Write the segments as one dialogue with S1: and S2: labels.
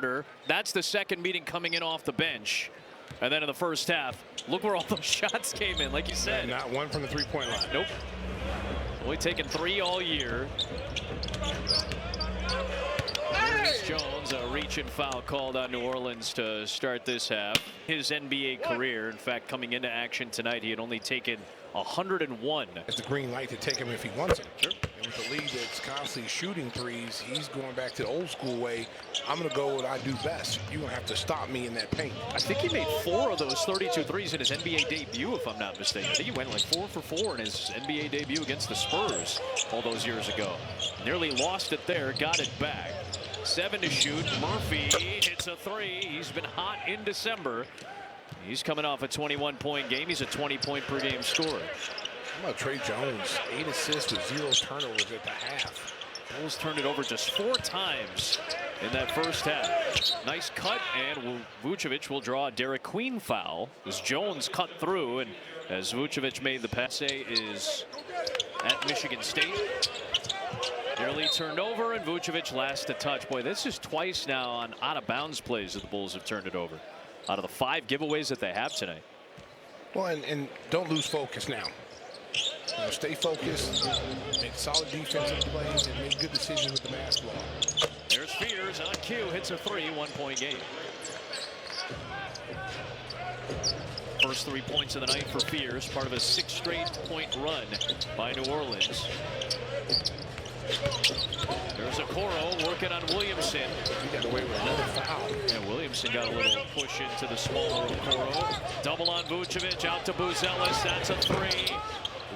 S1: starter. That's the second meeting coming in off the bench. And then in the first half, look where all those shots came in, like you said.
S2: Not one from the three-point line.
S1: Nope. Only taken 3 all year. Jones, a reach and foul called on New Orleans to start this half. His NBA career, in fact, coming into action tonight, he had only taken 101.
S2: It's the green light to take him if he wants it.
S1: Sure.
S2: And with the league that's constantly shooting threes, he's going back to the old school way. I'm going to go what I do best. You're going to have to stop me in that paint.
S1: I think he made 4 of those 32 threes in his NBA debut, if I'm not mistaken. I think he went like 4 for 4 in his NBA debut against the Spurs all those years ago. Nearly lost it there, got it back. 7 to shoot. Murphy hits a 3. He's been hot in December. He's coming off a 21-point game. He's a 20-point-per-game scorer.
S2: How about Trey Jones? 8 assists with 0 turnovers at the half.
S1: Bulls turned it over just 4 times in that first half. Nice cut, and Vucevic will draw a Derek Queen foul as Jones cut through, and as Vucevic made the pass, is at Michigan State. Nearly turned over, and Vucevic last to touch. Boy, this is twice now on out-of-bounds plays that the Bulls have turned it over. Out of the 5 giveaways that they have tonight.
S2: Well, and don't lose focus now. Stay focused, make solid defensive plays, and make good decisions with the basketball.
S1: There's Fears on cue, hits a 3, 1-point game. First 3 points of the night for Fears, part of a 6 straight point run by New Orleans. There's Okoro working on Williamson.
S2: He got away with another foul.
S1: And Williamson got a little push into the smaller Okoro. Double on Vucevic, out to Buzelis. That's a 3.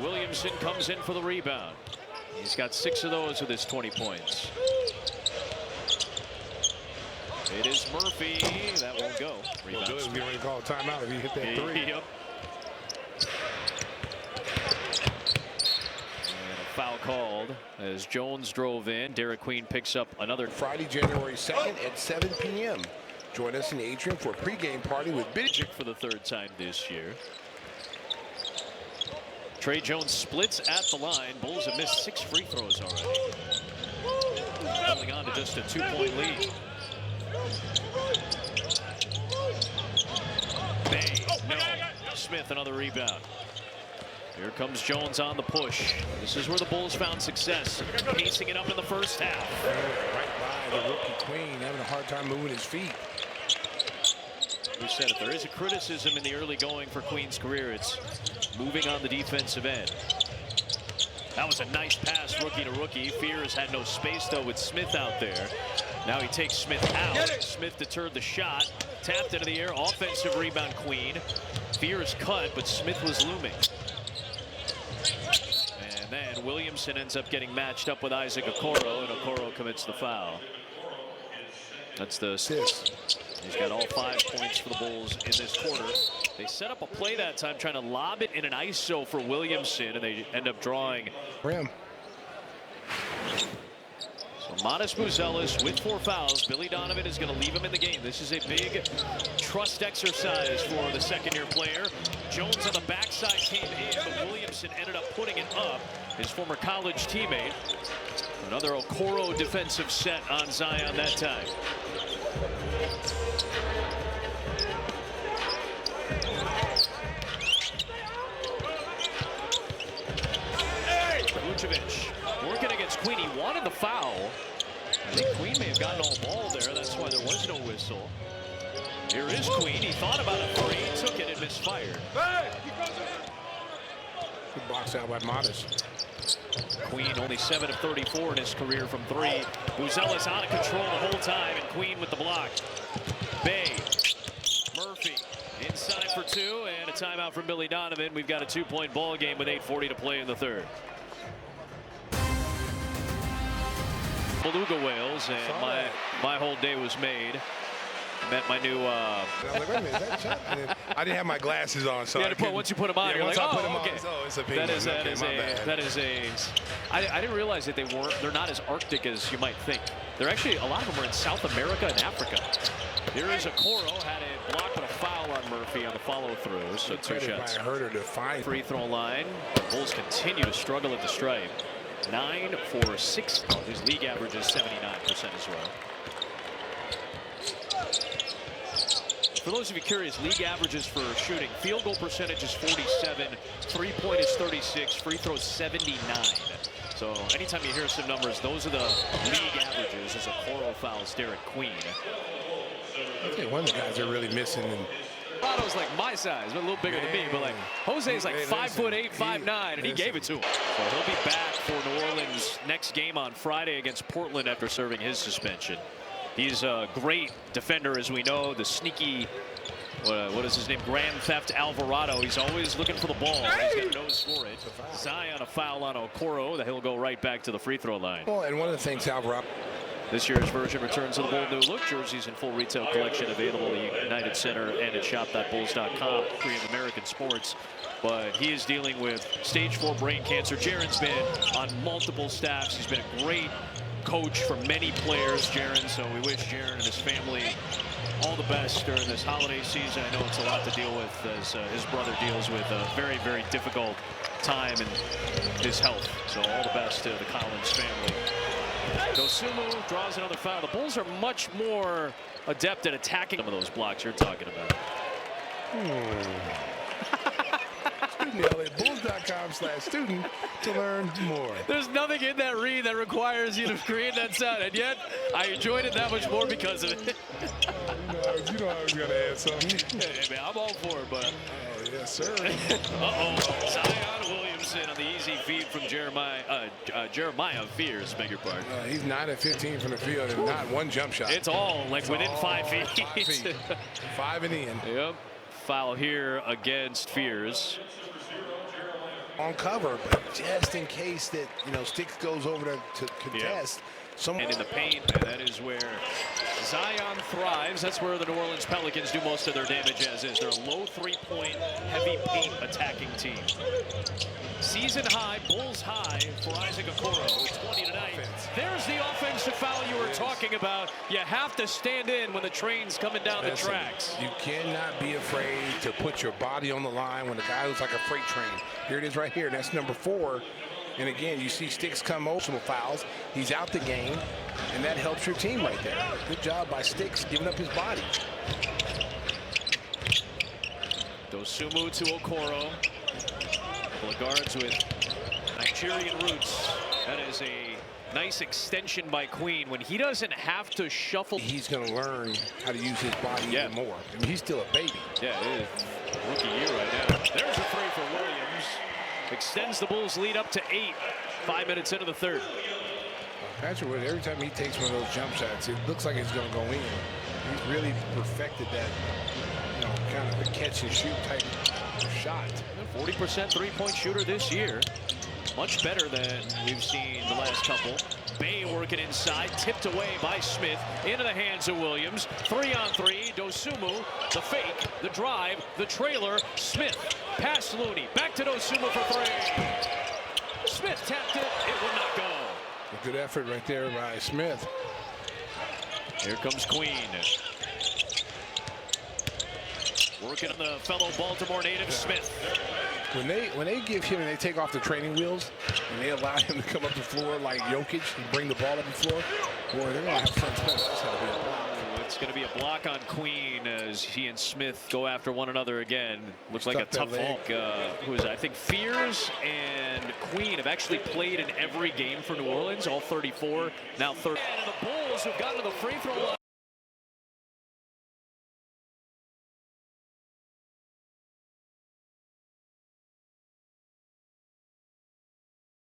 S1: Williamson comes in for the rebound. He's got 6 of those with his 20 points. It is Murphy. That won't go. Rebound.
S2: Billy's getting ready to call a timeout if he hit that 3.
S1: Yep. Foul called as Jones drove in. Derek Queen picks up another.
S2: Friday, January 2nd at 7 p.m. Join us in the atrium for a pregame party with Bidget
S1: for the 3rd time this year. Trey Jones splits at the line. Bulls have missed 6 free throws already. Holding on to just a 2-point lead. Bay, no. Smith, another rebound. Here comes Jones on the push. This is where the Bulls found success, pacing it up in the first half.
S2: Right by the rookie Queen, having a hard time moving his feet.
S1: We said if there is a criticism in the early going for Queen's career, it's moving on the defensive end. That was a nice pass, rookie to rookie. Fears had no space, though, with Smith out there. Now he takes Smith out. Smith deterred the shot. Tapped into the air. Offensive rebound, Queen. Fears cut, but Smith was looming. And then Williamson ends up getting matched up with Isaac Okoro, and Okoro commits the foul. That's the assist. He's got all 5 points for the Bulls in this quarter. They set up a play that time trying to lob it in an ISO for Williamson, and they end up drawing.
S2: Rim.
S1: So Modest Buzelis with 4 fouls. Billy Donovan is going to leave him in the game. This is a big trust exercise for the second-year player. Jones on the backside came in, but Williamson ended up putting it up. His former college teammate. Another Okoro defensive set on Zion that time. Vucevic working against Queen. He wanted the foul. I think Queen may have gotten all ball there. That's why there was no whistle. Here is Queen. He thought about a 3, took it, and misfired.
S2: Good box out by Modest.
S1: Queen only 7 of 34 in his career from 3. Buzelis out of control the whole time, and Queen with the block. Bay, Murphy inside for 2, and a timeout from Billy Donovan. We've got a 2-point ball game with 8:40 to play in the 3rd. Beluga whales, and my whole day was made. Met my new.
S2: I was like, wait a minute, is that Chuck? I didn't have my glasses on, so
S1: once you put them on,
S2: yeah,
S1: you're like,
S2: oh,
S1: okay.
S2: It's a
S1: that is a. I didn't realize that they're not as Arctic as you might think. They're actually, a lot of them are in South America and Africa. Here is Okoro, had a block but a foul on Murphy on the follow-through. So 2 shots. Free throw line. The Bulls continue to struggle at the stripe. 9 for 6. His league average is 79% as well. For those of you curious, league averages for shooting: field goal percentage is 47, three-point is 36, free throws 79. So anytime you hear some numbers, those are the league averages as Okoro fouls Derek Queen.
S2: I think one of the guys they're really missing.
S1: Otto's like my size, but a little bigger than me. But like Jose's like 5'8", 5'9", and he gave it to him. So he'll be back for New Orleans next game on Friday against Portland after serving his suspension. He's a great defender, as we know. The sneaky, what is his name? Grand Theft Alvarado. He's always looking for the ball. He's got a nose for it. Zion a foul on Okoro that he'll go right back to the free throw line.
S2: Well, and one of the things Alvarado.
S1: This year's version returns to the bold new look. Jerseys in full retail collection available at the United Center and at shop.bulls.com. Korean American sports. But he is dealing with stage 4 brain cancer. Jaron's been on multiple staffs. He's been a great coach for many players, Jaron. So we wish Jaron and his family all the best during this holiday season. I know it's a lot to deal with as his brother deals with a very, very difficult time in his health. So all the best to the Collins family. Dosunmu draws another foul. The Bulls are much more adept at attacking some of those blocks you're talking about.
S2: Bulls.com/student to learn more.
S1: There's nothing in that read that requires you to create that sound, and yet I enjoyed it that much more because of it.
S2: You know I was going to add something.
S1: Hey, man, I'm all for it, but.
S2: Yes, sir.
S1: Zion Williamson on the easy feed from Jeremiah Fears, beg your pardon.
S2: He's 9 of 15 from the field and not one jump shot.
S1: It's all like within 5 feet.
S2: 5 feet. 5 and in.
S1: Yep. Foul here against Fears.
S2: On cover, but just in case that, Sticks goes over to contest.
S1: And in the paint, and that is where Zion thrives. That's where the New Orleans Pelicans do most of their damage, as is. They're a low three-point, heavy paint attacking team. Season high, Bulls high for Isaac Okoro with 20 tonight. There's the offensive foul you were talking about. You have to stand in when the train's coming down the tracks.
S2: You cannot be afraid to put your body on the line when the guy looks like a freight train. Here it is right here. That's number 4. And again, you see Sticks come over some fouls. He's out the game, and that helps your team right there. Good job by Sticks giving up his body.
S1: Dosunmu to Okoro. Couple of guards with Nigerian roots. That is a nice extension by Queen when he doesn't have to shuffle.
S2: He's going to learn how to use his body even more. I mean, he's still a baby.
S1: Yeah, it is. Rookie year right now. There's a three for Williams. Extends the Bulls' lead up to 8. 5 minutes into the third.
S2: Patrick Wood, every time he takes one of those jump shots, it looks like it's going to go in. He's really perfected that, kind of a catch and shoot type of shot.
S1: 40% three-point shooter this year. Much better than we've seen the last couple. Bay working inside, tipped away by Smith, into the hands of Williams. 3-on-3, Dosunmu, the fake, the drive, the trailer, Smith, pass Looney, back to Dosunmu for 3. Smith tapped it, it will not go.
S2: A good effort right there by Smith.
S1: Here comes Queen. Working on the fellow Baltimore native, Smith.
S2: When they give him and they take off the training wheels and they allow him to come up the floor like Jokic and bring the ball up the floor, boy, they're going to have fun.
S1: It's going to be a block on Queen as he and Smith go after one another again. Looks like a tough leg. Who is it? I think Fears and Queen have actually played in every game for New Orleans, all 34, now 30. And the Bulls have gotten to the free throw line